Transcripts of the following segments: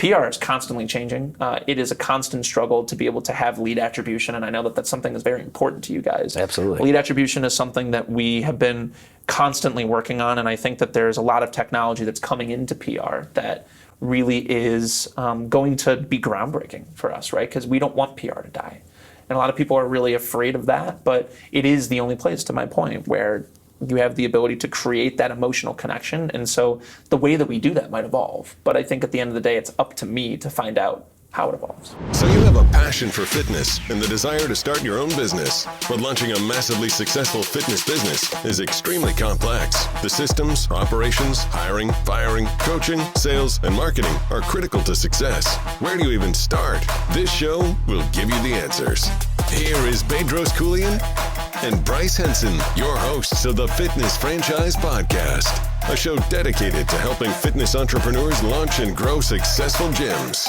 PR is constantly changing. It is a constant struggle to be able to have lead attribution, and I know that that's something that's very important to you guys. Absolutely. Lead attribution is something that we have been constantly working on, and I think that there's a lot of technology that's coming into PR that really is going to be groundbreaking for us, right? Because we don't want PR to die. And a lot of people are really afraid of that, but it is the only place, to my point, where you have the ability to create that emotional connection. And so the way that we do that might evolve. But I think at the end of the day, it's up to me to find out how it evolves. So you have a passion for fitness and the desire to start your own business. But launching a massively successful fitness business is extremely complex. The systems, operations, hiring, firing, coaching, sales, and marketing are critical to success. Where do you even start? This show will give you the answers. Here is Bedros Keuilian and Bryce Henson, your hosts of the Fitness Franchise Podcast, a show dedicated to helping fitness entrepreneurs launch and grow successful gyms.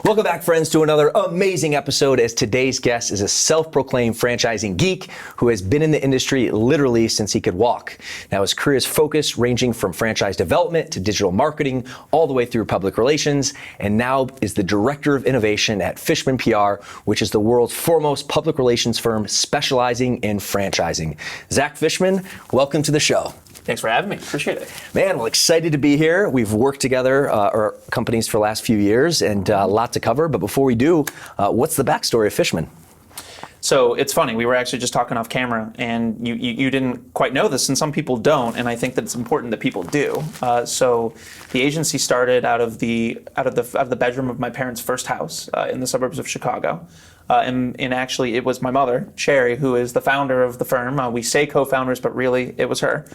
Welcome back, friends, to another amazing episode, as today's guest is a self-proclaimed franchising geek who has been in the industry literally since he could walk. Now, his career is focused ranging from franchise development to digital marketing, all the way through public relations, and now is the director of innovation at Fishman PR, which is the world's foremost public relations firm specializing in franchising. Zack Fishman, welcome to the show. Thanks for having me. Appreciate it. Man, well, excited to be here. We've worked together, our companies, for the last few years, and a lot to cover. But before we do, what's the backstory of Fishman? So it's funny, we were actually just talking off camera, and you didn't quite know this, and some people don't, and I think that it's important that people do. So the agency started out of the bedroom of my parents' first house in the suburbs of Chicago. And actually, it was my mother, Sherry, who is the founder of the firm. We say co-founders, but really it was her.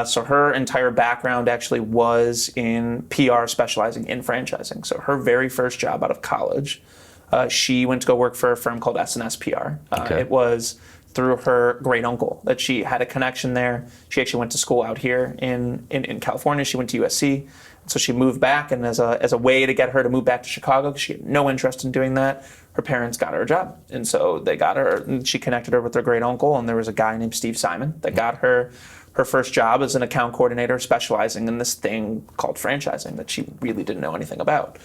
So her entire background actually was in PR, specializing in franchising. So her very first job out of college, she went to go work for a firm called S&S PR. It was through her great uncle that she had a connection there. She actually went to school out here in California. She went to USC. So she moved back, and as a way to get her to move back to Chicago, because she had no interest in doing that, her parents got her a job. And so they got her, and she connected her with her great uncle, and there was a guy named Steve Simon that got her first job as an account coordinator specializing in this thing called franchising that she really didn't know anything about.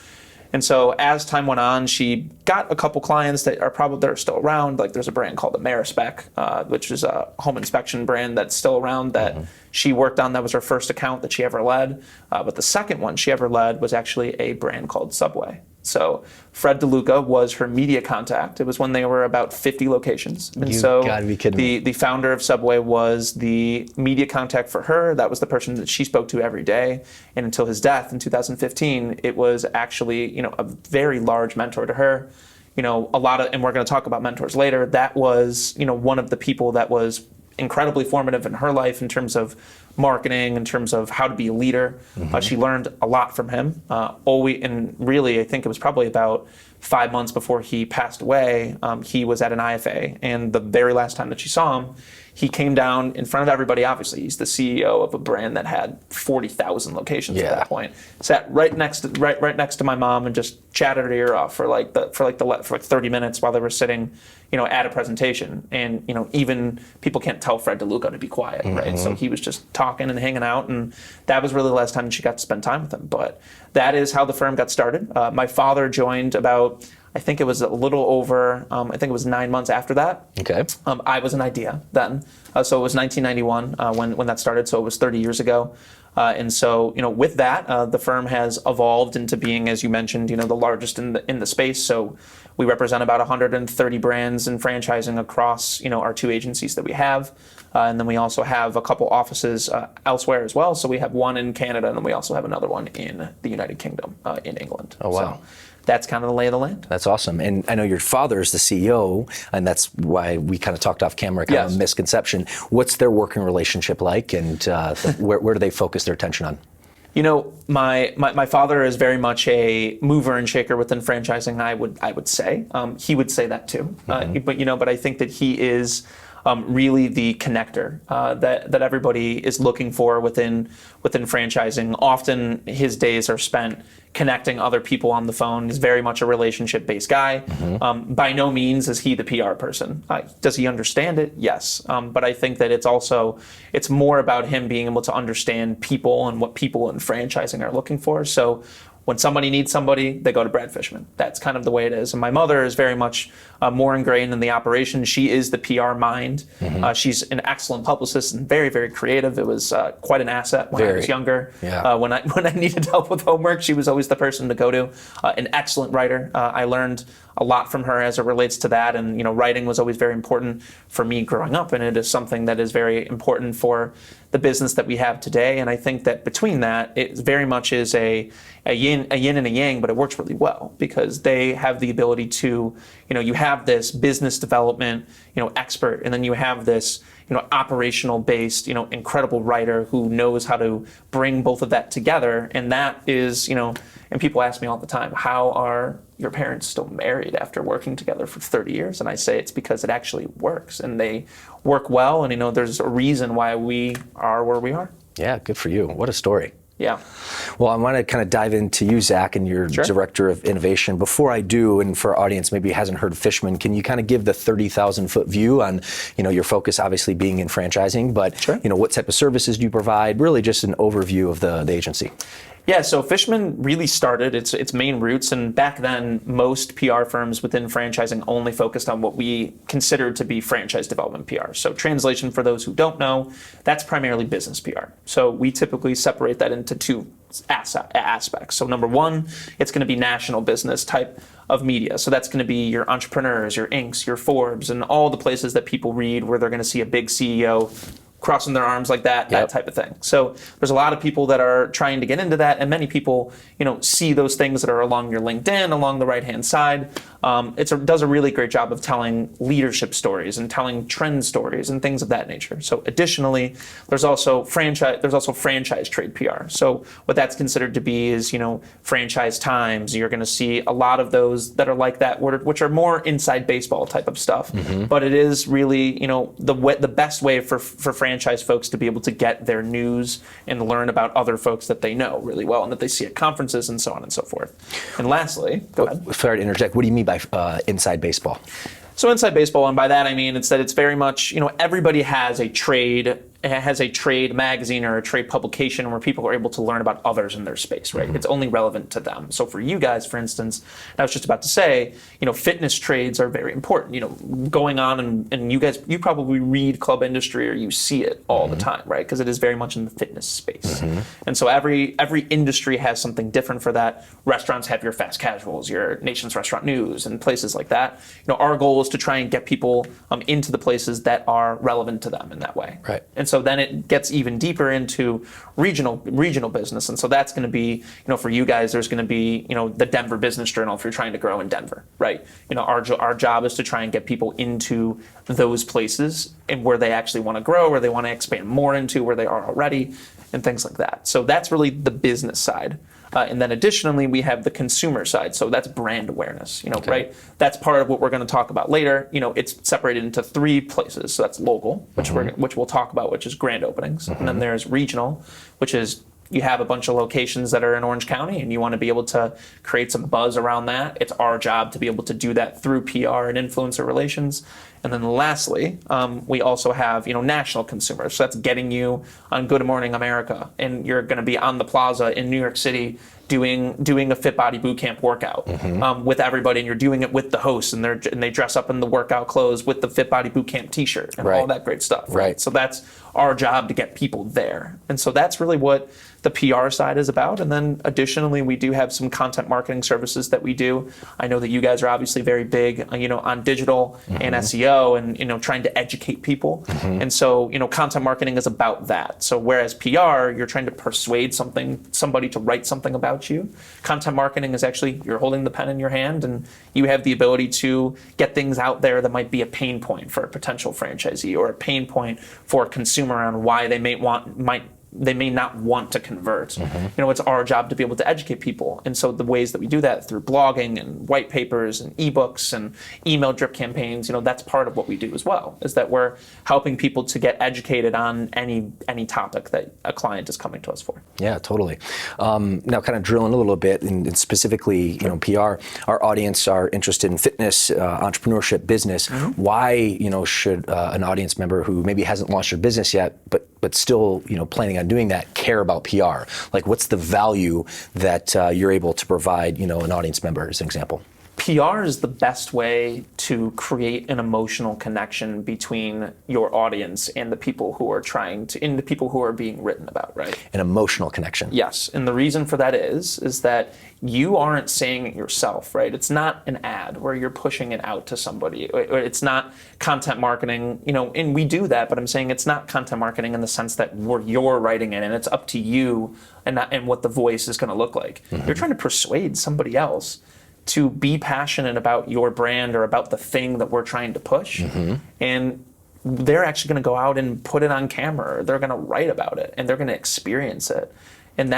And so as time went on, she got a couple clients that are still around. Like there's a brand called Amerispec, which is a home inspection brand that's still around that she worked on. That was her first account that she ever led. But the second one she ever led was actually a brand called Subway. So Fred DeLuca was her media contact. It was when they were about 50 locations. And so gotta be kidding me. The founder of Subway was the media contact for her. That was the person that she spoke to every day. And until his death in 2015, it was actually, a very large mentor to her. A lot of, and we're going to talk about mentors later, that was, one of the people that was incredibly formative in her life in terms of marketing, in terms of how to be a leader. She learned a lot from him. And really, I think it was probably about 5 months before he passed away, he was at an IFA. And the very last time that she saw him, he came down in front of everybody. Obviously, he's the CEO of a brand that had 40,000 locations at that point. Sat right next to my mom and just chatted her ear off for like 30 minutes while they were sitting, at a presentation. And even people can't tell Fred DeLuca to be quiet, right? So he was just talking and hanging out, and that was really the last time she got to spend time with him. But that is how the firm got started. My father joined about, I think it was a little over, I think it was 9 months after that. Okay. I was an idea then. So it was 1991 when that started, so it was 30 years ago. And so, with that, the firm has evolved into being, as you mentioned, the largest in the space. So we represent about 130 brands in franchising across, our two agencies that we have. And then we also have a couple offices elsewhere as well. So we have one in Canada, and then we also have another one in the United Kingdom, in England. Oh, wow. So that's kind of the lay of the land. That's awesome. And I know your father is the CEO, and that's why we kind of talked off camera, kind of a misconception. What's their working relationship like, and where do they focus their attention on? My father is very much a mover and shaker within franchising, I would say. He would say that too. But I think that he is really the connector that everybody is looking for within franchising. Often his days are spent connecting other people on the phone. He's very much a relationship-based guy. By no means is he the PR person. Does he understand it? Yes. But I think that it's more about him being able to understand people and what people in franchising are looking for. So when somebody needs somebody, they go to Brad Fishman. That's kind of the way it is. And my mother is very much more ingrained in the operation. She is the PR mind. She's an excellent publicist and very, very creative. It was quite an asset when I was younger. When I needed help with homework, she was always the person to go to. An excellent writer. I learned a lot from her as it relates to that. And writing was always very important for me growing up, and it is something that is very important for the business that we have today. And I think that between that, it very much is a yin and a yang, but it works really well because they have the ability to, you have this business development, expert, and then you have this, operational based, incredible writer who knows how to bring both of that together. And that is, and people ask me all the time, how are your parents still married after working together for 30 years? And I say it's because it actually works and they work well. And, there's a reason why we are where we are. Yeah, good for you. What a story. Yeah. Well, I want to kind of dive into you, Zack, and your Director of Innovation. Before I do, and for our audience maybe hasn't heard of Fishman, can you kind of give the 30,000-foot view on, your focus obviously being in franchising, but, what type of services do you provide? Really just an overview of the agency. Yeah, so Fishman really started its main roots, and back then most PR firms within franchising only focused on what we considered to be franchise development PR. So translation for those who don't know, that's primarily business PR. So we typically separate that into two aspects. So number one, it's going to be national business type of media. So that's going to be your entrepreneurs, your Incs, your Forbes, and all the places that people read where they're going to see a big CEO crossing their arms like that, that type of thing. So there's a lot of people that are trying to get into that, and many people, see those things that are along your LinkedIn, along the right-hand side. It does a really great job of telling leadership stories and telling trend stories and things of that nature. So additionally, there's also franchise trade PR. So what that's considered to be is, franchise times. You're going to see a lot of those that are like that, which are more inside baseball type of stuff. But it is really, the best way for franchise folks to be able to get their news and learn about other folks that they know really well and that they see at conferences and so on and so forth. And lastly, go ahead. Sorry to interject. What do you mean by inside baseball? So inside baseball, and by that I mean it's that it's very much, everybody has a trade magazine or a trade publication where people are able to learn about others in their space, right? It's only relevant to them. So for you guys, for instance, I was just about to say, fitness trades are very important. Going on and you probably read Club Industry or you see it all the time, right? Because it is very much in the fitness space. And so every industry has something different for that. Restaurants have your fast casuals, your Nation's Restaurant News, and places like that. Our goal is to try and get people into the places that are relevant to them in that way. Right. And so then it gets even deeper into regional business. And so that's going to be, for you guys, there's going to be, the Denver Business Journal if you're trying to grow in Denver, right? Our job is to try and get people into those places and where they actually want to grow, where they want to expand more into, where they are already, and things like that. So that's really the business side. And then additionally, we have the consumer side. So that's brand awareness, right? That's part of what we're going to talk about later. It's separated into three places. So that's local, which we'll talk about, which is grand openings. And then there's regional, which is you have a bunch of locations that are in Orange County and you want to be able to create some buzz around that. It's our job to be able to do that through PR and influencer relations. And then lastly, we also have, national consumers. So that's getting you on Good Morning America, and you're going to be on the plaza in New York City doing a Fit Body Bootcamp workout with everybody, and you're doing it with the hosts, and they dress up in the workout clothes with the Fit Body Bootcamp T-shirt and all that great stuff. Right. So that's our job to get people there, and so that's really what the PR side is about. And then additionally, we do have some content marketing services that we do. I know that you guys are obviously very big, on digital and SEO and, trying to educate people. And so, content marketing is about that. So whereas PR, you're trying to persuade somebody to write something about you, content marketing is actually, you're holding the pen in your hand and you have the ability to get things out there that might be a pain point for a potential franchisee or a pain point for a consumer on why they might they may not want to convert. It's our job to be able to educate people. And so the ways that we do that through blogging and white papers and ebooks and email drip campaigns, that's part of what we do as well, is that we're helping people to get educated on any topic that a client is coming to us for. Yeah, totally. Now kind of drilling a little bit, and specifically, PR, our audience are interested in fitness, entrepreneurship, business. Why, should an audience member who maybe hasn't launched their business yet, but still, planning on doing that, care about PR? Like, what's the value that you're able to provide, an audience member, as an example? PR is the best way to create an emotional connection between your audience and the people who are the people who are being written about, right? An emotional connection. Yes, and the reason for that is that you aren't saying it yourself, right? It's not an ad where you're pushing it out to somebody. It's not content marketing, and we do that, but I'm saying it's not content marketing in the sense that you're writing it and it's up to you and what the voice is going to look like. You're trying to persuade somebody else to be passionate about your brand or about the thing that we're trying to push. And they're actually going to go out and put it on camera, or they're going to write about it, and they're going to experience it. And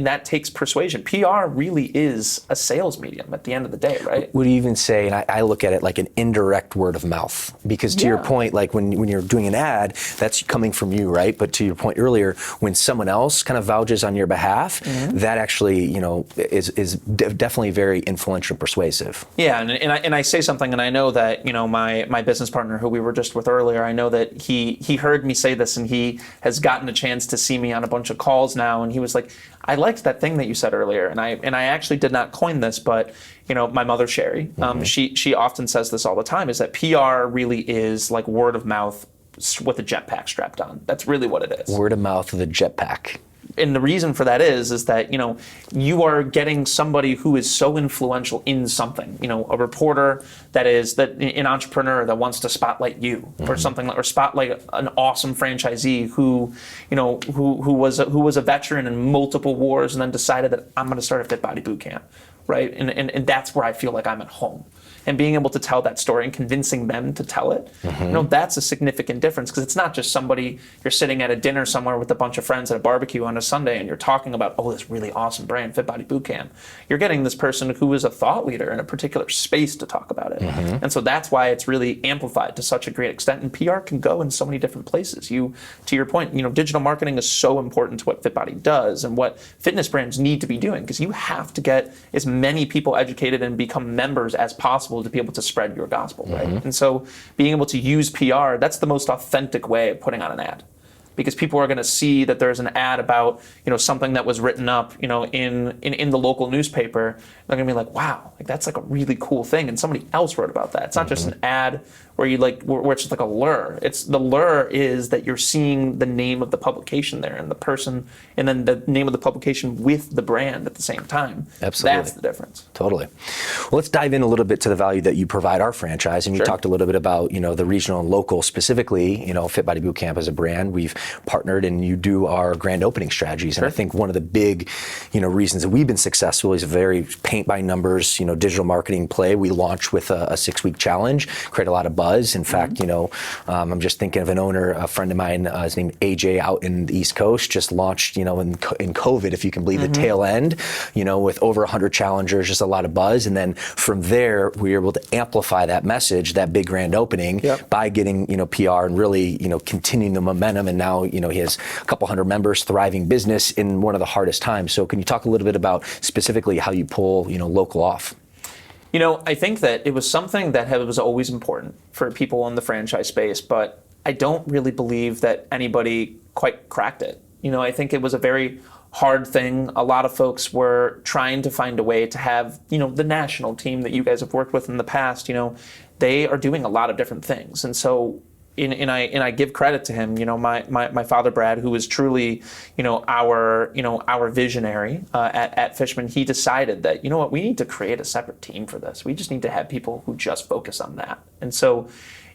that takes persuasion. PR really is a sales medium at the end of the day, right? Would you even say, and I look at it like an indirect word of mouth, because to your point, like when you're doing an ad, that's coming from you, right? But to your point earlier, when someone else kind of vouches on your behalf, that actually, is definitely very influential and persuasive. Yeah, and I say something, and I know that, my business partner who we were just with earlier, I know that he heard me say this, and he has gotten a chance to see me on a bunch of calls now, and he was like, I liked that thing that you said earlier, and I actually did not coin this, but my mother Sherry, she often says this all the time, is that PR really is like word of mouth with a jetpack strapped on. That's really what it is. Word of mouth with a jetpack. And the reason for that is that, you are getting somebody who is so influential in something, a reporter an entrepreneur that wants to spotlight you or something, or spotlight an awesome franchisee who was a veteran in multiple wars and then decided that I'm going to start a Fit Body Boot Camp, right? And that's where I feel like I'm at home. And being able to tell that story and convincing them to tell it, that's a significant difference, because it's not just somebody, you're sitting at a dinner somewhere with a bunch of friends at a barbecue on a Sunday and you're talking about, this really awesome brand, Fit Body Boot Camp. You're getting this person who is a thought leader in a particular space to talk about it. And so that's why it's really amplified to such a great extent. And PR can go in so many different places. To your point, digital marketing is so important to what Fit Body does and what fitness brands need to be doing, because you have to get as many people educated and become members as possible to be able to spread your gospel, right? And so being able to use PR, that's the most authentic way of putting on an ad. Because people are going to see that there's an ad about, something that was written up, in the local newspaper. They're going to be like, wow, like that's like a really cool thing, and somebody else wrote about that. It's not just an ad where where it's just like a lure. The lure is that you're seeing the name of the publication there and the person, and then the name of the publication with the brand at the same time. Absolutely. That's the difference. Totally. Well, let's dive in a little bit to the value that you provide our franchise. And you talked a little bit about, the regional and local, specifically, Fit Body Boot Camp as a brand. We've partnered, and you do our grand opening strategies. And I think one of the big, reasons that we've been successful is a very paint by numbers, digital marketing play. We launched with a 6-week challenge, create a lot of buzz. In fact, I'm just thinking of an owner, a friend of mine, his name AJ, out in the East Coast, just launched, in COVID, if you can believe, the tail end, with over 100 challengers, just a lot of buzz. And then from there, we were able to amplify that message, that big grand opening, by getting, PR and really, continuing the momentum. And now, he has a couple hundred members, thriving business in one of the hardest times. So can you talk a little bit about specifically how you pull, local off? I think that it was something that was always important for people in the franchise space, but I don't really believe that anybody quite cracked it. I think it was a very hard thing. A lot of folks were trying to find a way to have, the national team that you guys have worked with in the past, they are doing a lot of different things. And so and I give credit to him, my father Brad, who is truly, our visionary at Fishman. He decided that, we need to create a separate team for this. We just need to have people who just focus on that. And so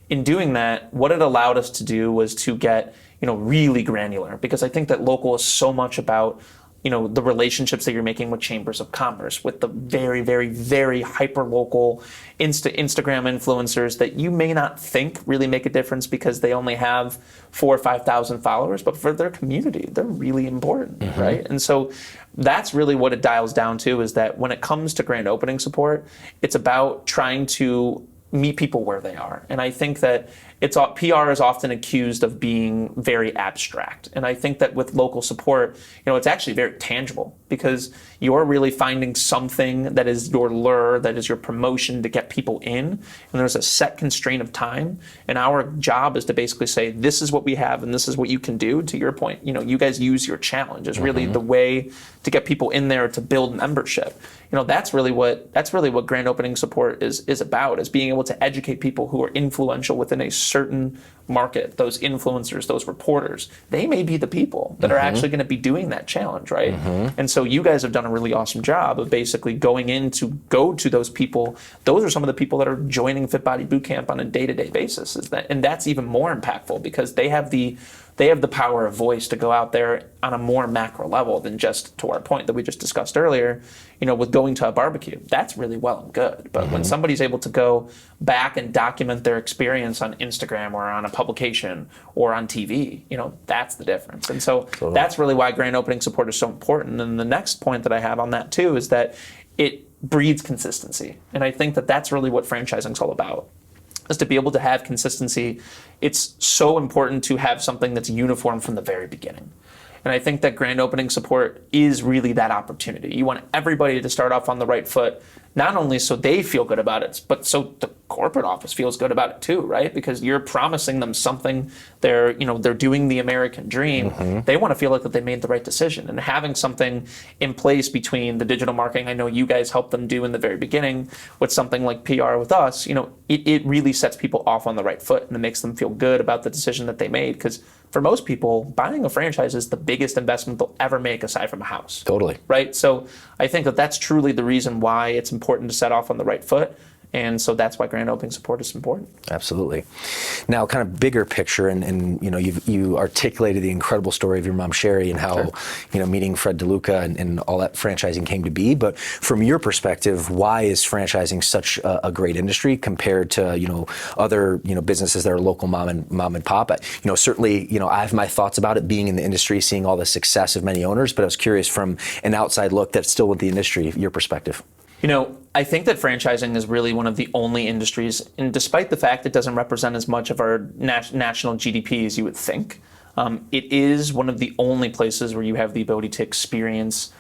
in doing that, what it allowed us to do was to get, really granular, because I think that local is so much about the relationships that you're making with chambers of commerce, with the very, very, very hyper-local Instagram influencers that you may not think really make a difference because they only have 4,000 or 5,000 followers, but for their community, they're really important, right? And so that's really what it dials down to, is that when it comes to grand opening support, it's about trying to meet people where they are. And I think that PR is often accused of being very abstract. And I think that with local support, it's actually very tangible, because you're really finding something that is your lure, that is your promotion to get people in. And there's a set constraint of time. And our job is to basically say, this is what we have and this is what you can do. To your point, you guys use your challenge as really the way to get people in there, to build membership. That's really what grand opening support is about, is being able to educate people who are influential within a certain market. Those influencers, those reporters, they may be the people that are actually going to be doing that challenge, right? And so you guys have done a really awesome job of basically going to those people. Those are some of the people that are joining Fit Body Bootcamp on a day-to-day basis. And that's even more impactful, because they have the power of voice to go out there on a more macro level than just, to our point that we just discussed earlier, with going to a barbecue. That's really well and good. But when somebody's able to go back and document their experience on Instagram or on a publication or on TV, that's the difference. And so that's really why grand opening support is so important. And the next point that I have on that too is that it breeds consistency. And I think that that's really what franchising is all about, is to be able to have consistency. It's so important to have something that's uniform from the very beginning. And I think that grand opening support is really that opportunity. You want everybody to start off on the right foot, not only so they feel good about it, but so the corporate office feels good about it too, right? Because you're promising them something. They're doing the American dream. They want to feel like that they made the right decision. And having something in place between the digital marketing I know you guys helped them do in the very beginning with something like PR with us, it really sets people off on the right foot, and it makes them feel good about the decision that they made. Because for most people, buying a franchise is the biggest investment they'll ever make aside from a house. Totally. Right? So I think that that's truly the reason why it's important to set off on the right foot. And so that's why grand opening support is important. Absolutely. Now, kind of bigger picture, and you articulated the incredible story of your mom Sherry and how meeting Fred DeLuca and all that franchising came to be. But from your perspective, why is franchising such a great industry compared to other businesses that are local mom and pop? Certainly I have my thoughts about it, being in the industry, seeing all the success of many owners. But I was curious, from an outside look that's still with the industry, your perspective. I think that franchising is really one of the only industries, and despite the fact it doesn't represent as much of our national GDP as you would think, it is one of the only places where you have the ability to experience,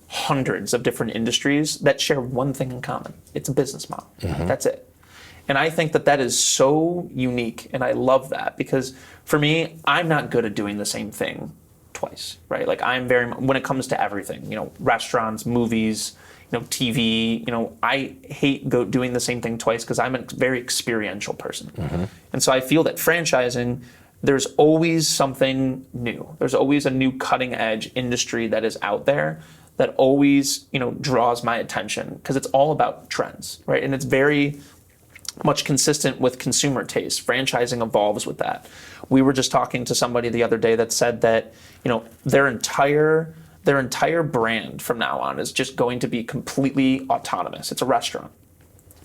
hundreds of different industries that share one thing in common. It's a business model. That's it. And I think that is so unique, and I love that, because for me, I'm not good at doing the same thing twice, right? Like when it comes to everything, restaurants, movies, TV, I hate doing the same thing twice, because I'm a very experiential person. And so I feel that franchising, there's always something new. There's always a new cutting edge industry that is out there that always, draws my attention, because it's all about trends, right? And it's very much consistent with consumer taste. Franchising evolves with that. We were just talking to somebody the other day that said that, their entire brand from now on is just going to be completely autonomous. It's a restaurant,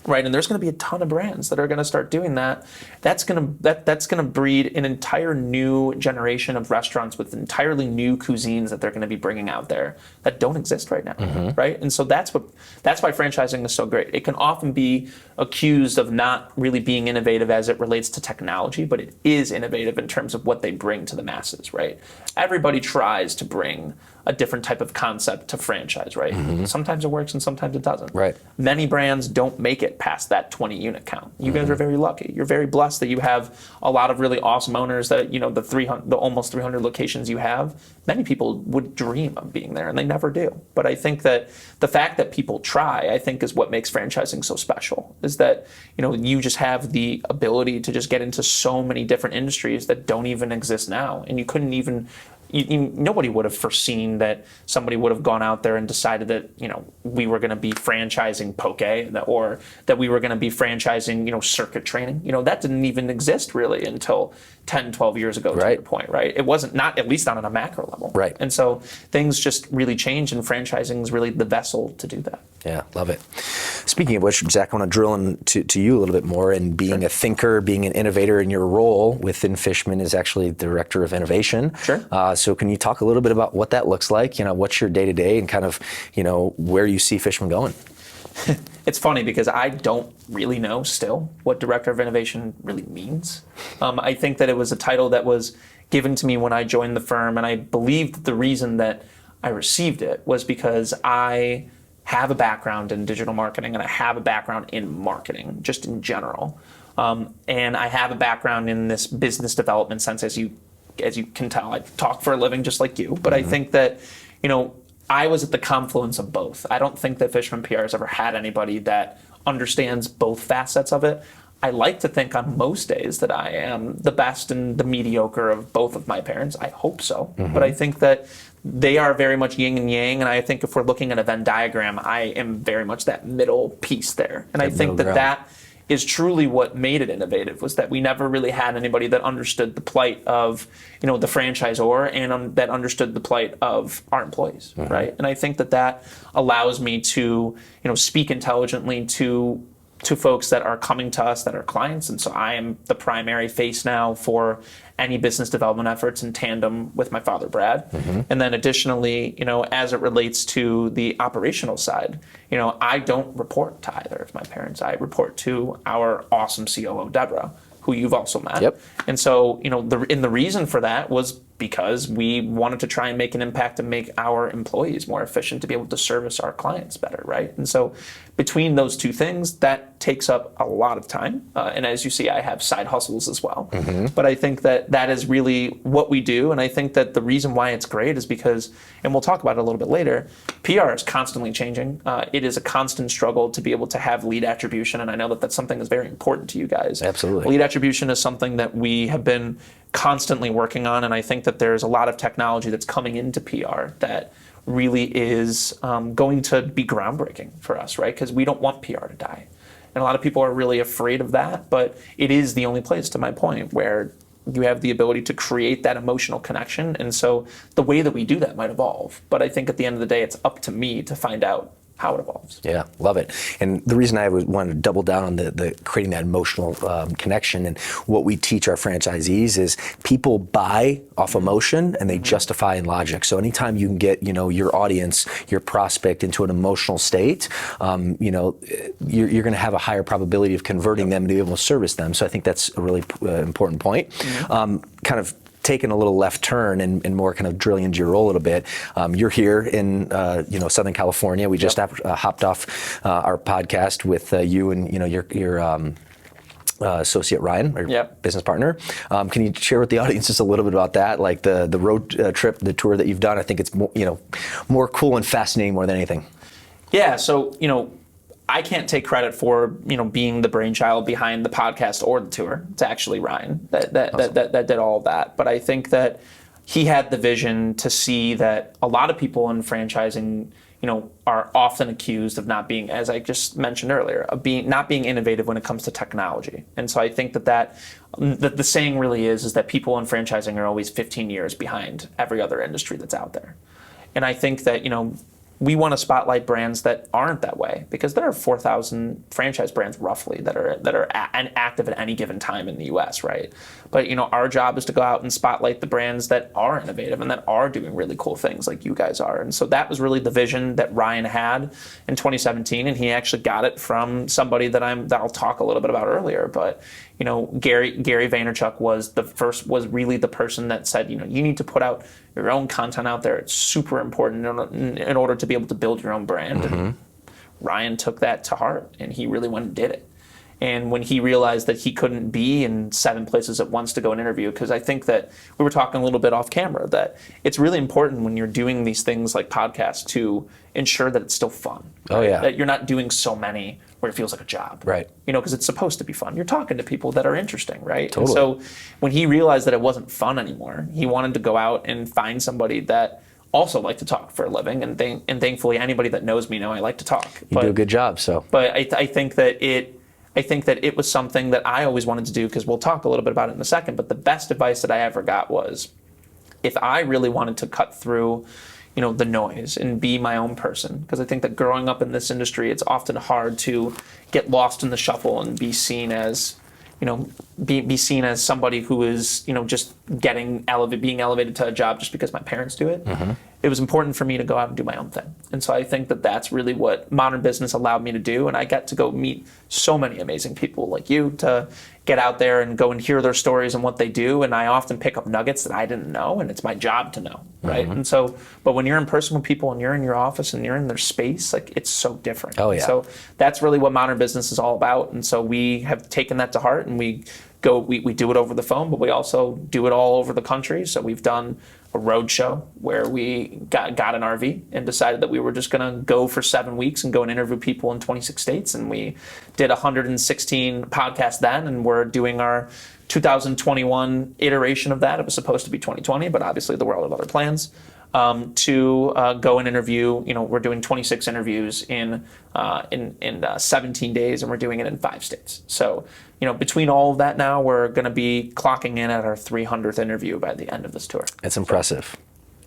right? And there's going to be a ton of brands that are going to start doing that. That's going to breed an entire new generation of restaurants with entirely new cuisines that they're going to be bringing out there that don't exist right now, right? And so that's why franchising is so great. It can often be accused of not really being innovative as it relates to technology, but it is innovative in terms of what they bring to the masses, right? Everybody tries to bring a different type of concept to franchise, right? Sometimes it works and sometimes it doesn't. Right. Many brands don't make it past that 20 unit count. You guys are very lucky. You're very blessed that you have a lot of really awesome owners that, the almost 300 locations you have, many people would dream of being there and they never do. But I think that the fact that people try, I think, is what makes franchising so special, is that, you just have the ability to just get into so many different industries that don't even exist now. And you couldn't even nobody would have foreseen that somebody would have gone out there and decided that, we were going to be franchising poke, or that we were going to be franchising, circuit training. That didn't even exist really until 10, 12 years ago, to your point, right? It wasn't, not at least not on a macro level. Right. And so things just really changed, and franchising is really the vessel to do that. Yeah, love it. Speaking of which, Zack, I want to drill into you a little bit more, and being a thinker, being an innovator in your role within Fishman is actually Director of Innovation. Sure. So can you talk a little bit about what that looks like? What's your day-to-day, and kind of, where you see Fishman going? It's funny because I don't really know still what Director of Innovation really means. I think that it was a title that was given to me when I joined the firm, and I believe that the reason that I received it was because I have a background in digital marketing, and I have a background in marketing just in general. And I have a background in this business development sense, as you can tell. I talk for a living just like you, but I think that, I was at the confluence of both. I don't think that Fishman PR has ever had anybody that understands both facets of it. I like to think on most days that I am the best and the mediocre of both of my parents. I hope so. But I think that they are very much yin and yang, and I think if we're looking at a Venn diagram, I am very much that middle piece there. And I think that is truly what made it innovative, was that we never really had anybody that understood the plight of, the franchisor, and that understood the plight of our employees, right? And I think that allows me to, speak intelligently to folks that are coming to us that are clients. And so I am the primary face now for any business development efforts in tandem with my father, Brad. And then additionally, as it relates to the operational side, I don't report to either of my parents. I report to our awesome COO, Deborah, who you've also met. Yep. And so, the reason for that was because we wanted to try and make an impact and make our employees more efficient to be able to service our clients better, right? And so between those two things, that takes up a lot of time. And as you see, I have side hustles as well. But I think that is really what we do. And I think that the reason why it's great is because, and we'll talk about it a little bit later, PR is constantly changing. It is a constant struggle to be able to have lead attribution. And I know that that's something that's very important to you guys. Absolutely. Lead attribution is something that we have been constantly working on, and I think that there's a lot of technology that's coming into PR that really is going to be groundbreaking for us, right? Because we don't want PR to die. And a lot of people are really afraid of that, but it is the only place, to my point, where you have the ability to create that emotional connection. And so the way that we do that might evolve. But I think at the end of the day, it's up to me to find out how it evolves. Yeah, love it. And the reason I wanted to double down on the creating that emotional connection, and what we teach our franchisees is people buy off emotion and they justify in logic. So anytime you can get your audience, your prospect into an emotional state, you're going to have a higher probability of converting them to be able to service them. So I think that's a really important point. Kind of taking a little left turn and more kind of drilling into your role a little bit. You're here in Southern California. We just hopped off our podcast with you and your associate Ryan, or business partner. Can you share with the audience just a little bit about that, like the road trip, the tour that you've done? I think it's more cool and fascinating more than anything. Yeah. So I can't take credit for being the brainchild behind the podcast or the tour. It's actually Ryan that did all of that. But I think that he had the vision to see that a lot of people in franchising, are often accused of not being, as I just mentioned earlier, of not being innovative when it comes to technology. And so I think that the saying really is that people in franchising are always 15 years behind every other industry that's out there. And I think that we want to spotlight brands that aren't that way, because there are 4,000 franchise brands roughly that are active at any given time in the U.S., right? But our job is to go out and spotlight the brands that are innovative and that are doing really cool things like you guys are. And so that was really the vision that Ryan had in 2017, and he actually got it from somebody that I'll talk a little bit about earlier. But Gary Vaynerchuk was really the person that said, you need to put out your own content out there. It's super important in order to be able to build your own brand. And Ryan took that to heart, and he really went and did it. And when he realized that he couldn't be in 7 places at once to go and interview, because I think that we were talking a little bit off camera, that it's really important when you're doing these things like podcasts to ensure that it's still fun. Oh, yeah. That you're not doing so many where it feels like a job. Right. You know, because it's supposed to be fun. You're talking to people that are interesting, right? Totally. And so when he realized that it wasn't fun anymore, he wanted to go out and find somebody that also liked to talk for a living. And thankfully, anybody that knows me know I like to talk. You do a good job, so. But I think that it was something that I always wanted to do, because we'll talk a little bit about it in a second. But the best advice that I ever got was, if I really wanted to cut through, you know, the noise and be my own person, because I think that growing up in this industry, it's often hard to get lost in the shuffle and be seen as, you know, be seen as somebody who is, you know, just being elevated to a job just because my parents do it. Mm-hmm. It was important for me to go out and do my own thing. And so I think that that's really what modern business allowed me to do. And I got to go meet so many amazing people like you, to get out there and go and hear their stories and what they do. And I often pick up nuggets that I didn't know, and it's my job to know, right? Mm-hmm. And so, but when you're in person with people and you're in your office and you're in their space, like, it's so different. Oh, yeah. So that's really what modern business is all about. And so we have taken that to heart, and we do it over the phone, but we also do it all over the country. So we've done a road show where we got an RV and decided that we were just going to go for 7 weeks and go and interview people in 26 states. And we did 116 podcasts then, and we're doing our 2021 iteration of that. It was supposed to be 2020, but obviously the world had other plans. To go and interview, you know, we're doing 26 interviews in 17 days, and we're doing it in 5 states. So, you know, between all of that now, we're going to be clocking in at our 300th interview by the end of this tour. It's impressive.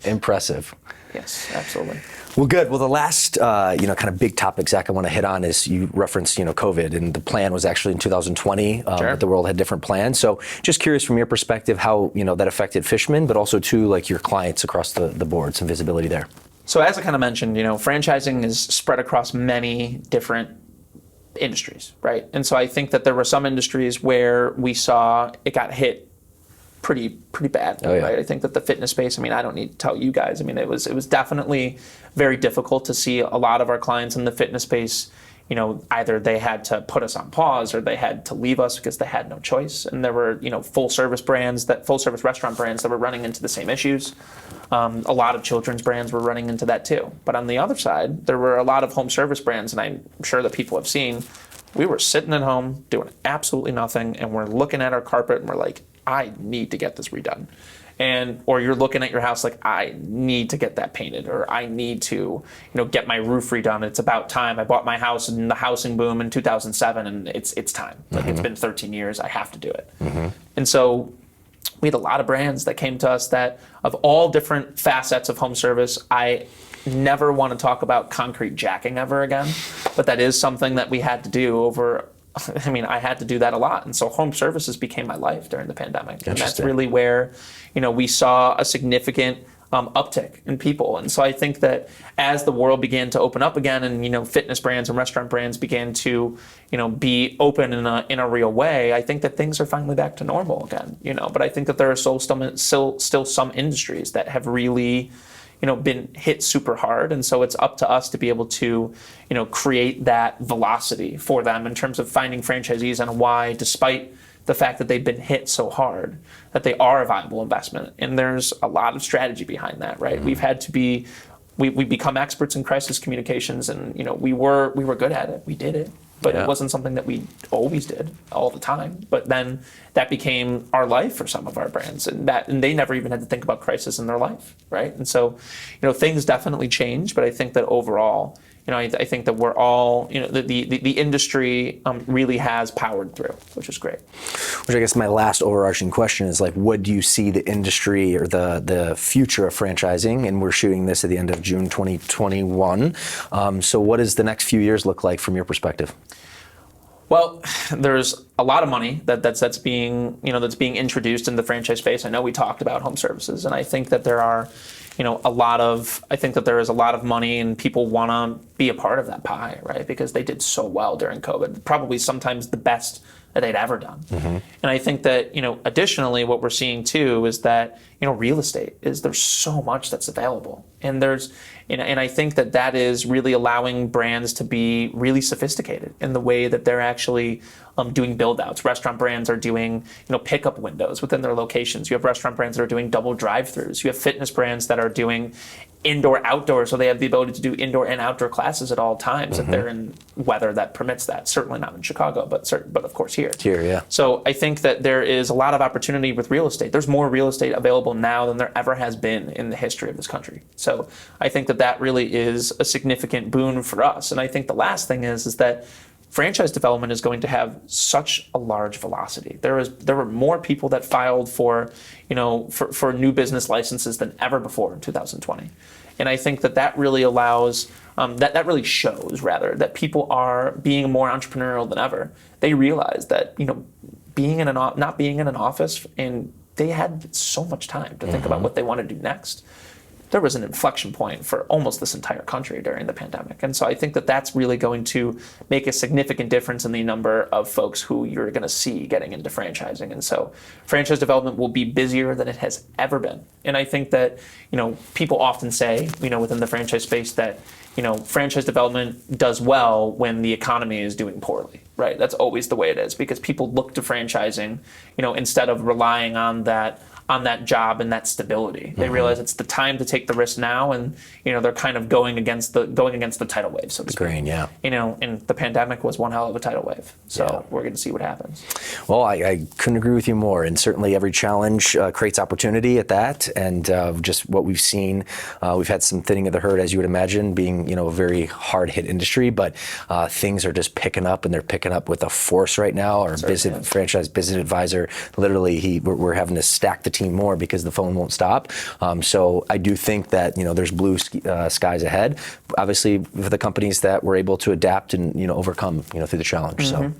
Impressive. Yes, absolutely. Well, good. Well, the last, kind of big topic, Zach, I want to hit on is you referenced, COVID, and the plan was actually in 2020. Sure. But the world had different plans. So just curious from your perspective how, that affected Fishman, but also too, like your clients across the board, some visibility there. So as I kind of mentioned, franchising is spread across many different industries, right? And so I think that there were some industries where we saw it got hit pretty badly, oh, yeah. right? I think that the fitness space, I don't need to tell you guys, it was definitely very difficult to see a lot of our clients in the fitness space, either they had to put us on pause or they had to leave us because they had no choice. And there were, full service restaurant brands that were running into the same issues. A lot of children's brands were running into that too. But on the other side, there were a lot of home service brands, and I'm sure that people have seen, we were sitting at home doing absolutely nothing, and we're looking at our carpet and we're like, I need to get this redone. Or you're looking at your house like, I need to get that painted, or I need to, get my roof redone. It's about time. I bought my house in the housing boom in 2007, and it's time. Like, it's been 13 years. I have to do it. And so we had a lot of brands that came to us that, of all different facets of home service, I never want to talk about concrete jacking ever again, but that is something that we had to do I had to do that a lot. And so home services became my life during the pandemic. And that's really where, we saw a significant uptick in people. And so I think that as the world began to open up again, and, fitness brands and restaurant brands began to, be open in a real way, I think that things are finally back to normal again, but I think that there are still some industries that have really, been hit super hard. And so it's up to us to be able to, create that velocity for them in terms of finding franchisees and why, despite the fact that they've been hit so hard, that they are a viable investment. And there's a lot of strategy behind that, right? We've had to be, we become experts in crisis communications, and, we were good at it. We did it. But it wasn't something that we always did all the time. But then that became our life for some of our brands, and they never even had to think about crisis in their life, right? And so, things definitely change. But I think that overall, I think that we're all, the industry really has powered through, which is great. Which I guess my last overarching question is, like, what do you see the industry or the future of franchising? And we're shooting this at the end of June 2021. So what does the next few years look like from your perspective? Well, there's a lot of money that's being introduced in the franchise space. I know we talked about home services, and I think that there are, there is a lot of money, and people want to be a part of that pie, right? Because they did so well during COVID, probably sometimes the best that they'd ever done. And I think that, additionally, what we're seeing too is that, real estate there's so much that's available. And I think that is really allowing brands to be really sophisticated in the way that they're actually doing build outs. Restaurant brands are doing, pickup windows within their locations. You have restaurant brands that are doing double drive-throughs. You have fitness brands that are doing indoor outdoor, so they have the ability to do indoor and outdoor classes at all times if they're in weather that permits that. Certainly not in Chicago, but of course here. Here, yeah. So I think that there is a lot of opportunity with real estate. There's more real estate available now than there ever has been in the history of this country. So I think that really is a significant boon for us. And I think the last thing is that franchise development is going to have such a large velocity. There were more people that filed for new business licenses than ever before in 2020. And I think that really allows, that really shows rather that people are being more entrepreneurial than ever. They realize that, not being in an office, and they had so much time to think about what they want to do next. There was an inflection point for almost this entire country during the pandemic. And so I think that's really going to make a significant difference in the number of folks who you're going to see getting into franchising. And so franchise development will be busier than it has ever been. And I think that, people often say, within the franchise space that, franchise development does well when the economy is doing poorly, right? That's always the way it is, because people look to franchising, instead of relying on that job and that stability. They realize it's the time to take the risk now, and they're kind of going against the tidal wave, so to speak. Agreeing, yeah. And the pandemic was one hell of a tidal wave. So we're going to see what happens. Well, I couldn't agree with you more. And certainly every challenge creates opportunity at that. And just what we've seen, we've had some thinning of the herd, as you would imagine, being a very hard hit industry. But things are just picking up, and they're picking up with a force right now. Our franchise business advisor, literally, we're having to stack the team more because the phone won't stop. So I do think that there's blue skies ahead. Obviously, for the companies that were able to adapt and overcome through the challenge. So,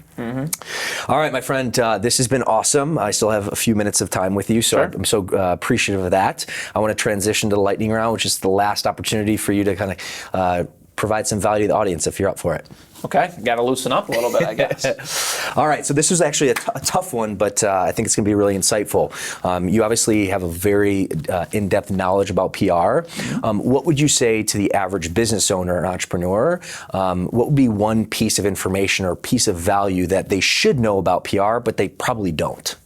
all right, my friend, this has been awesome. I still have a few minutes of time with you, so Sure. I'm so appreciative of that. I want to transition to the lightning round, which is the last opportunity for you to kind of provide some value to the audience if you're up for it. Okay, got to loosen up a little bit, I guess. All right, so this was actually a tough one, but I think it's going to be really insightful. You obviously have a very in-depth knowledge about PR. What would you say to the average business owner or entrepreneur? What would be one piece of information or piece of value that they should know about PR, but they probably don't?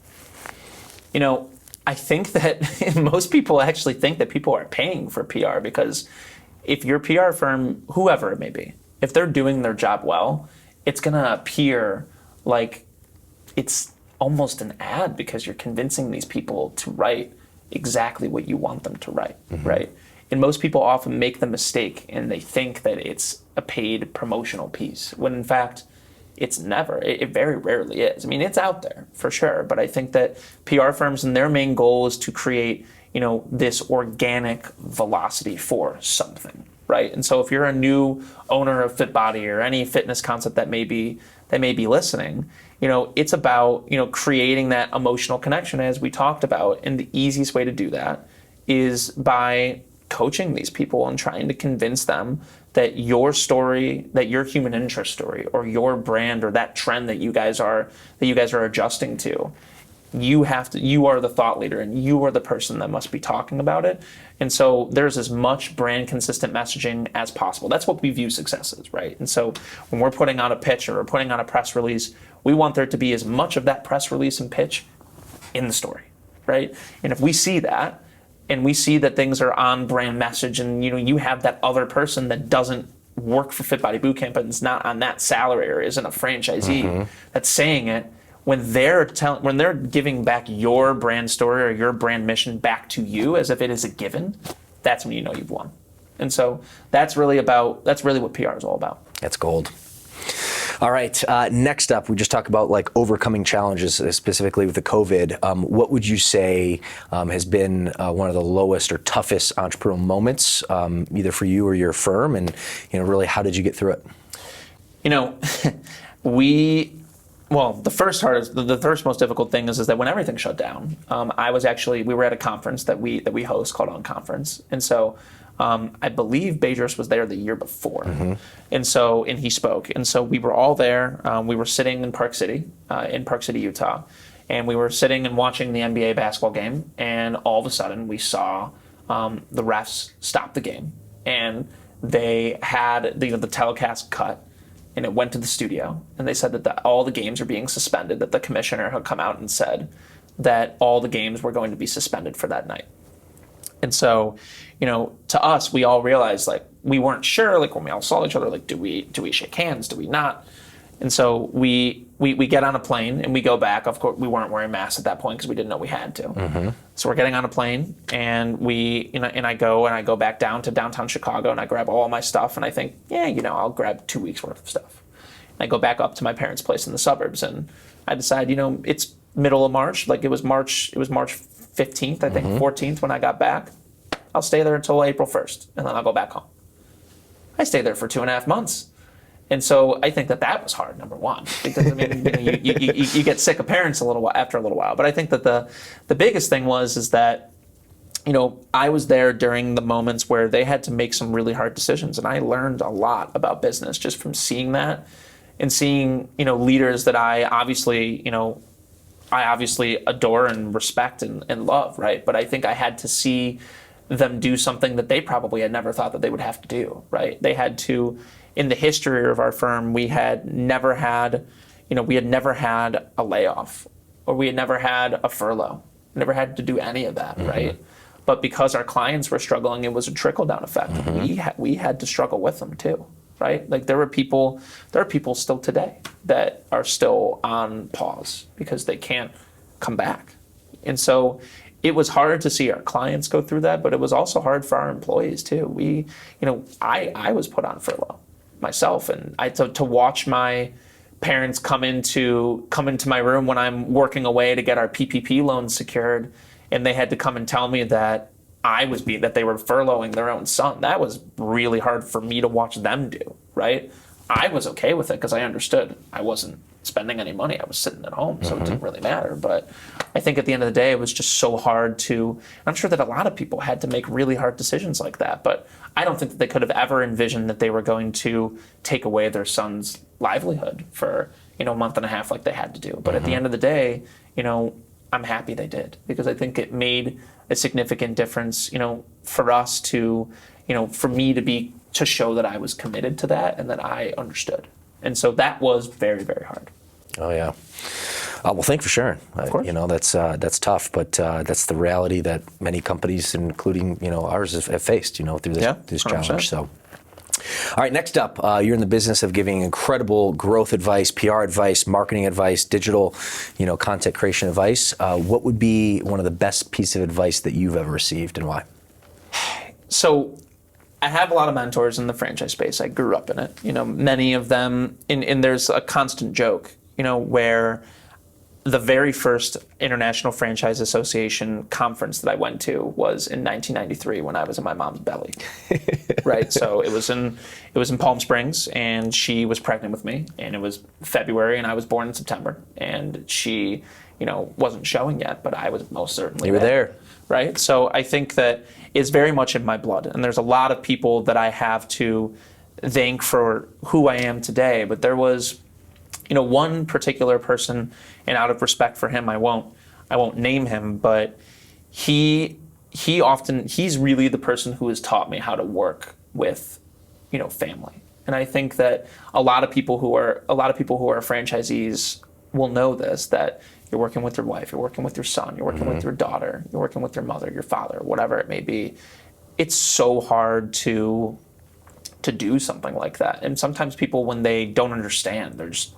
I think that most people actually think that people are paying for PR, because if your PR firm, whoever it may be, if they're doing their job well, it's going to appear like it's almost an ad, because you're convincing these people to write exactly what you want them to write, right? And most people often make the mistake and they think that it's a paid promotional piece, when in fact, it's never. It very rarely is. I mean, it's out there for sure, but I think that PR firms, and their main goal is to create, this organic velocity for something. Right. And so if you're a new owner of FitBody or any fitness concept that may be listening, it's about, creating that emotional connection, as we talked about. And the easiest way to do that is by coaching these people and trying to convince them that your story, that your human interest story, or your brand, or that trend that you guys are adjusting to, you are the thought leader, and you are the person that must be talking about it. And so there's as much brand consistent messaging as possible. That's what we view success as, right? And so when we're putting out a pitch or we're putting out a press release, we want there to be as much of that press release and pitch in the story, right? And if we see that, and we see that things are on brand message, and you have that other person that doesn't work for FitBody Bootcamp and is not on that salary or isn't a franchisee that's saying it, when they're giving back your brand story or your brand mission back to you as if it is a given, that's when you've won. And so that's really what PR is all about. That's gold. All right, next up, we just talked about overcoming challenges, specifically with the COVID. What would you say has been one of the lowest or toughest entrepreneurial moments, either for you or your firm, and really how did you get through it? Well, the first most difficult thing is that when everything shut down, we were at a conference that we host called Unconference, and so I believe Bezos was there the year before, and he spoke, and so we were all there. We were sitting in Park City, Utah, and we were sitting and watching the NBA basketball game, and all of a sudden we saw the refs stopped the game, and they had the telecast cut, and it went to the studio, and they said that all the games are being suspended, that the commissioner had come out and said that all the games were going to be suspended for that night. And so, to us, we all realized, like, we weren't sure, like, when we all saw each other, like, do we shake hands? Do we not? And so we get on a plane and we go back. Of course, we weren't wearing masks at that point because we didn't know we had to. So we're getting on a plane, and I go back down to downtown Chicago, and I grab all my stuff, and I think, I'll grab 2 weeks worth of stuff. And I go back up to my parents' place in the suburbs, and I decide, it's middle of March, like it was March 15th, I think, 14th when I got back. I'll stay there until April 1st, and then I'll go back home. I stayed there for 2.5 months. And so I think that was hard, number one, because you get sick of parents after a little while. But I think that the biggest thing is that I was there during the moments where they had to make some really hard decisions, and I learned a lot about business just from seeing that and seeing leaders that I obviously adore and respect and love, right? But I think I had to see them do something that they probably had never thought that they would have to do, right? They had to. In the history of our firm, we had never had a layoff, or we had never had a furlough. We never had to do any of that, right? But because our clients were struggling, it was a trickle-down effect. We had to struggle with them too, right? Like there are people still today that are still on pause because they can't come back. And so it was hard to see our clients go through that, but it was also hard for our employees too. I was put on furlough myself, and to watch my parents come into my room when I'm working away to get our PPP loans secured, and they had to come and tell me that that they were furloughing their own son. That was really hard for me to watch them do, right? I was okay with it because I understood I wasn't spending any money. I was sitting at home, so it didn't really matter. But I think at the end of the day, it was just so hard I'm sure that a lot of people had to make really hard decisions like that, but I don't think that they could have ever envisioned that they were going to take away their son's livelihood for, a month and a half like they had to do. But at the end of the day, I'm happy they did, because I think it made a significant difference, for us for me to show that I was committed to that and that I understood. And so that was very, very hard. Oh yeah. Well, thank you for sharing. Of course. That's tough, but that's the reality that many companies, including ours, have faced through this challenge. So, all right. Next up, you're in the business of giving incredible growth advice, PR advice, marketing advice, digital, content creation advice. What would be one of the best piece of advice that you've ever received, and why? So, I have a lot of mentors in the franchise space. I grew up in it. Many of them, and there's a constant joke, where the very first International Franchise Association conference that I went to was in 1993 when I was in my mom's belly, right? So it was in Palm Springs, and she was pregnant with me, and it was February, and I was born in September, and she, wasn't showing yet, but I was most certainly You were there. Right? So I think that it's very much in my blood, and there's a lot of people that I have to thank for who I am today, but there was one particular person, and out of respect for him, I won't name him, but he's really the person who has taught me how to work with, family. And I think that a lot of people who are franchisees will know this, that you're working with your wife, you're working with your son, you're working with your daughter, you're working with your mother, your father, whatever it may be. It's so hard to do something like that. And sometimes people, when they don't understand, they're just,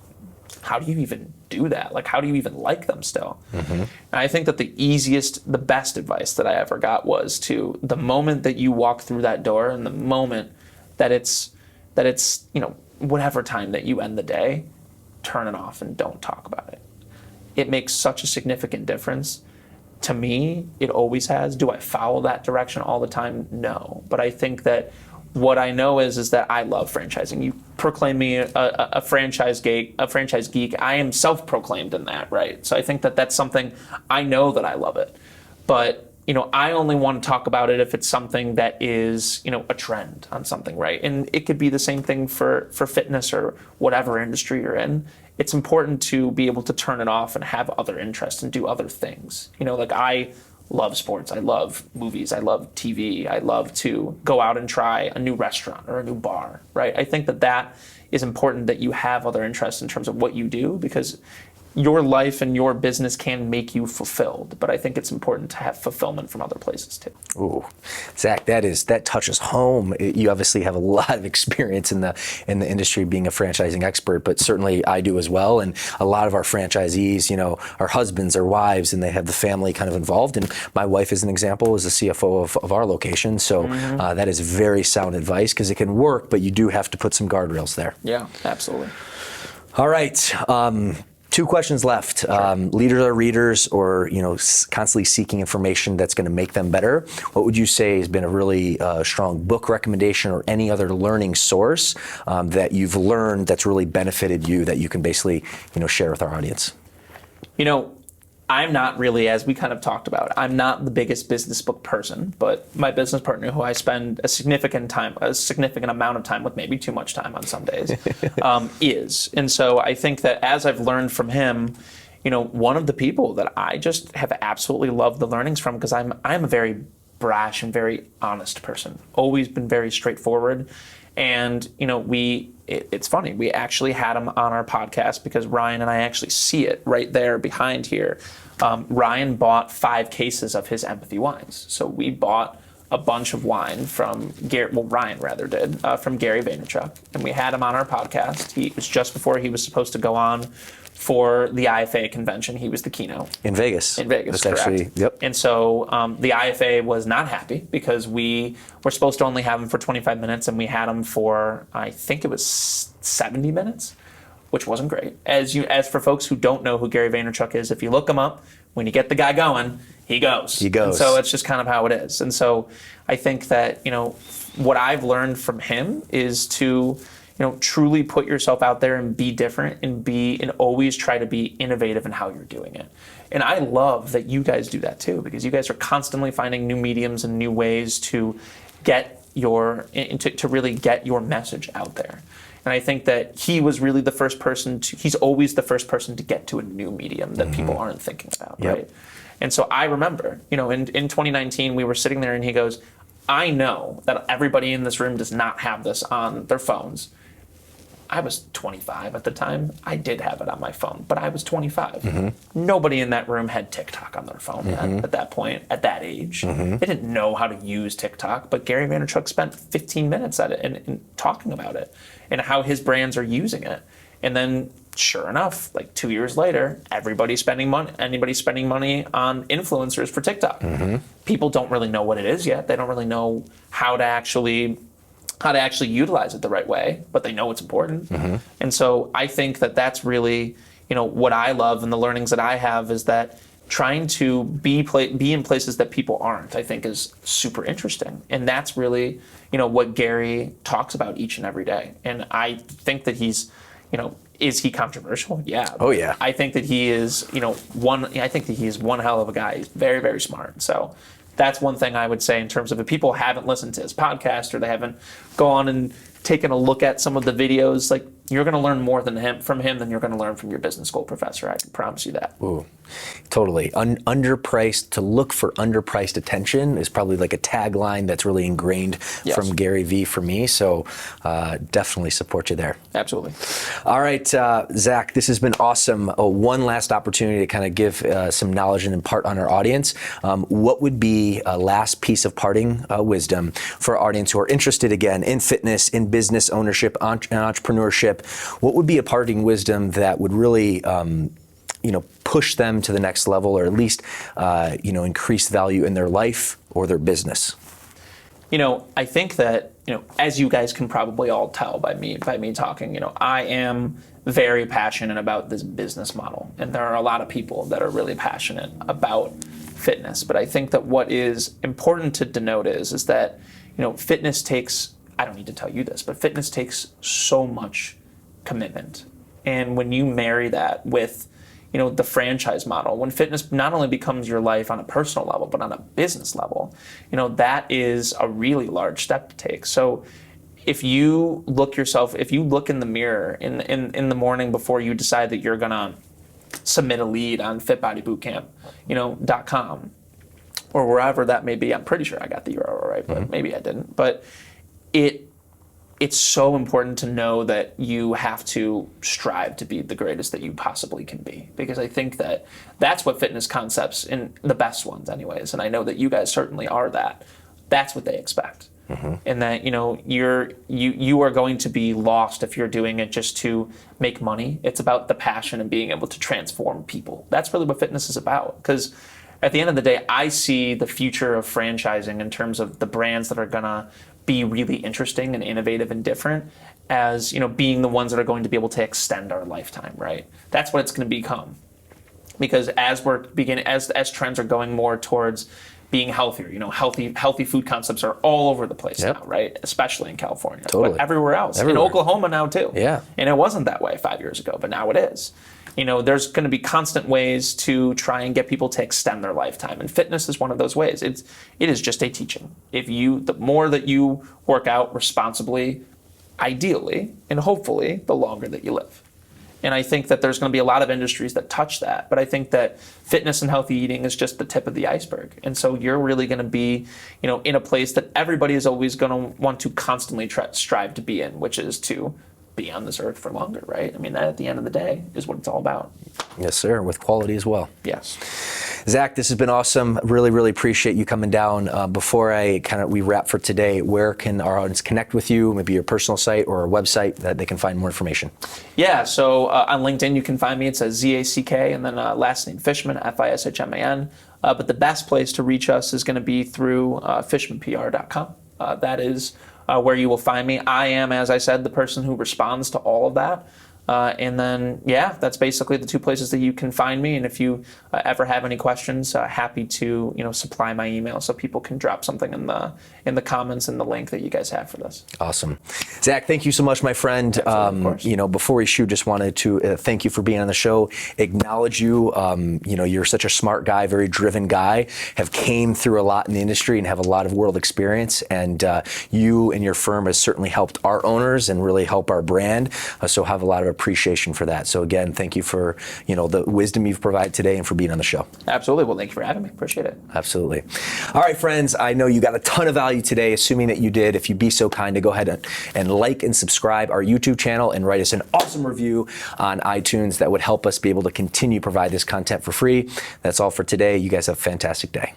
how do you even do that? Like, how do you even like them still? And I think that the best advice that I ever got was the moment that you walk through that door, and the moment that it's whatever time that you end the day, turn it off and don't talk about it. It makes such a significant difference. To me, it always has. Do I follow that direction all the time? No. But I think that what I know is that I love franchising. You proclaim me a franchise geek. I am self-proclaimed in that, right? So I think that that's something, I know that I love it. But I only want to talk about it if it's something that is, a trend on something, right? And it could be the same thing for fitness or whatever industry you're in. It's important to be able to turn it off and have other interests and do other things. Like I love sports, I love movies, I love TV, I love to go out and try a new restaurant or a new bar, right? I think that is important, that you have other interests in terms of what you do, because your life and your business can make you fulfilled, but I think it's important to have fulfillment from other places too. Ooh, Zach, that touches home. You obviously have a lot of experience in the industry, being a franchising expert, but certainly I do as well. And a lot of our franchisees, are husbands or wives, and they have the family kind of involved. And my wife, as an example, is the CFO of our location. So that is very sound advice, because it can work, but you do have to put some guardrails there. Yeah, absolutely. All right. 2 questions left. Sure. Leaders are readers, or constantly seeking information that's going to make them better. What would you say has been a really strong book recommendation, or any other learning source that you've learned that's really benefited you, that you can basically share with our audience? I'm not really, as we kind of talked about, I'm not the biggest business book person, but my business partner, who I spend a significant amount of time with, maybe too much time on some days, is. And so I think that as I've learned from him, one of the people that I just have absolutely loved the learnings from, because I'm a very brash and very honest person, always been very straightforward. And, it's funny, we actually had him on our podcast because Ryan and I actually see it right there behind here. Ryan bought 5 cases of his empathy wines. So we bought a bunch of wine from Ryan rather did, from Gary Vaynerchuk. And we had him on our podcast. It was just before he was supposed to go on for the IFA convention. He was the keynote. In Vegas. That's correct. Actually, yep. And so the IFA was not happy, because we were supposed to only have him for 25 minutes, and we had him for, I think it was 70 minutes, which wasn't great. As for folks who don't know who Gary Vaynerchuk is, if you look him up, when you get the guy going, he goes. He goes. And so it's just kind of how it is. And so I think that, what I've learned from him is to truly put yourself out there and be different, and always try to be innovative in how you're doing it. And I love that you guys do that too, because you guys are constantly finding new mediums and new ways to really get your message out there. And I think that he was really the first person he's always the first person to get to a new medium that people aren't thinking about, Yep. right? And so I remember, in 2019, we were sitting there and he goes, I know that everybody in this room does not have this on their phones. I was 25 at the time. I did have it on my phone, but I was 25. Nobody in that room had TikTok on their phone at that point, at that age. They didn't know how to use TikTok, but Gary Vaynerchuk spent 15 minutes at it and talking about it and how his brands are using it. And then sure enough, like 2 years later, anybody's spending money on influencers for TikTok. People don't really know what it is yet. They don't really know how to actually utilize it the right way, but they know it's important. And so I think that that's really, what I love, and the learnings that I have is that trying to be in places that people aren't, I think, is super interesting. And that's really, what Gary talks about each and every day. And I think that he's, is he controversial? Yeah. Oh yeah. I think that he is, one hell of a guy. He's very, very smart. So that's one thing I would say in terms of, if people haven't listened to his podcast, or they haven't gone and taken a look at some of the videos, like, you're going to learn more from him than you're going to learn from your business school professor. I can promise you that. Ooh, totally. Underpriced, to look for underpriced attention is probably like a tagline that's really ingrained from Gary V for me. So definitely support you there. Absolutely. All right, Zach, this has been awesome. One last opportunity to kind of give some knowledge and impart on our audience. What would be a last piece of parting wisdom for our audience who are interested, again, in fitness, in business ownership, and entrepreneurship? What would be a parting wisdom that would really push them to the next level, or at least increase value in their life or their business? I think that, as you guys can probably all tell by me talking, I am very passionate about this business model. And there are a lot of people that are really passionate about fitness. But I think that what is important to denote is that, fitness takes, I don't need to tell you this, but fitness takes so much commitment. And when you marry that with, the franchise model, when fitness not only becomes your life on a personal level, but on a business level, that is a really large step to take. So if you look in the mirror in the morning before you decide that you're gonna submit a lead on fitbodybootcamp.com, or wherever that may be. I'm pretty sure I got the URL right, but maybe I didn't. But it's so important to know that you have to strive to be the greatest that you possibly can be, because I think that that's what fitness concepts, and the best ones anyways, and I know that you guys certainly are that, that's what they expect. And that, you know, you are going to be lost if you're doing it just to make money. It's about the passion and being able to transform people. That's really what fitness is about, because at the end of the day, I see the future of franchising in terms of the brands that are gonna be really interesting and innovative and different as, you know, being the ones that are going to be able to extend our lifetime, right? That's what it's going to become. Because as we're beginning, as trends are going more towards being healthier, you know, healthy food concepts are all over the place now, right? Especially in California, Totally. but everywhere else. Everywhere. In Oklahoma now too. Yeah. And it wasn't that way 5 years ago, but now it is. You know, there's going to be constant ways to try and get people to extend their lifetime, and fitness is one of those ways. It is just a teaching. The more that you work out responsibly, ideally, and hopefully, the longer that you live. And I think that there's going to be a lot of industries that touch that, but I think that fitness and healthy eating is just the tip of the iceberg. And so you're really going to be, you know, in a place that everybody is always going to want to constantly strive to be in, which is to be on this earth for longer, right? I mean, that at the end of the day is what it's all about. Yes, sir, with quality as well. Yes. Zach, this has been awesome. Really, really appreciate you coming down. Before we wrap for today, where can our audience connect with you? Maybe your personal site or a website that they can find more information. Yeah, so on LinkedIn you can find me. It's a ZACK and then last name Fishman, Fishman. But the best place to reach us is going to be through fishmanpr.com. That is where you will find me. I am, as I said, the person who responds to all of that. And then, yeah, that's basically the two places that you can find me. And if you ever have any questions, happy to, you know, supply my email so people can drop something in the comments and the link that you guys have for this. Awesome. Zach, thank you so much, my friend. Of course. You know, before we shoot, just wanted to thank you for being on the show, acknowledge you. You know, you're such a smart guy, very driven guy, have came through a lot in the industry and have a lot of world experience. And you and your firm has certainly helped our owners and really help our brand. So have a lot of appreciation for that. So again, thank you for, you know, the wisdom you've provided today and for being on the show. Absolutely. Well, thank you for having me. Appreciate it. Absolutely. All right, friends, I know you got a ton of value today, assuming that you did. If you'd be so kind to go ahead and like and subscribe our YouTube channel and write us an awesome review on iTunes, that would help us be able to continue to provide this content for free. That's all for today. You guys have a fantastic day.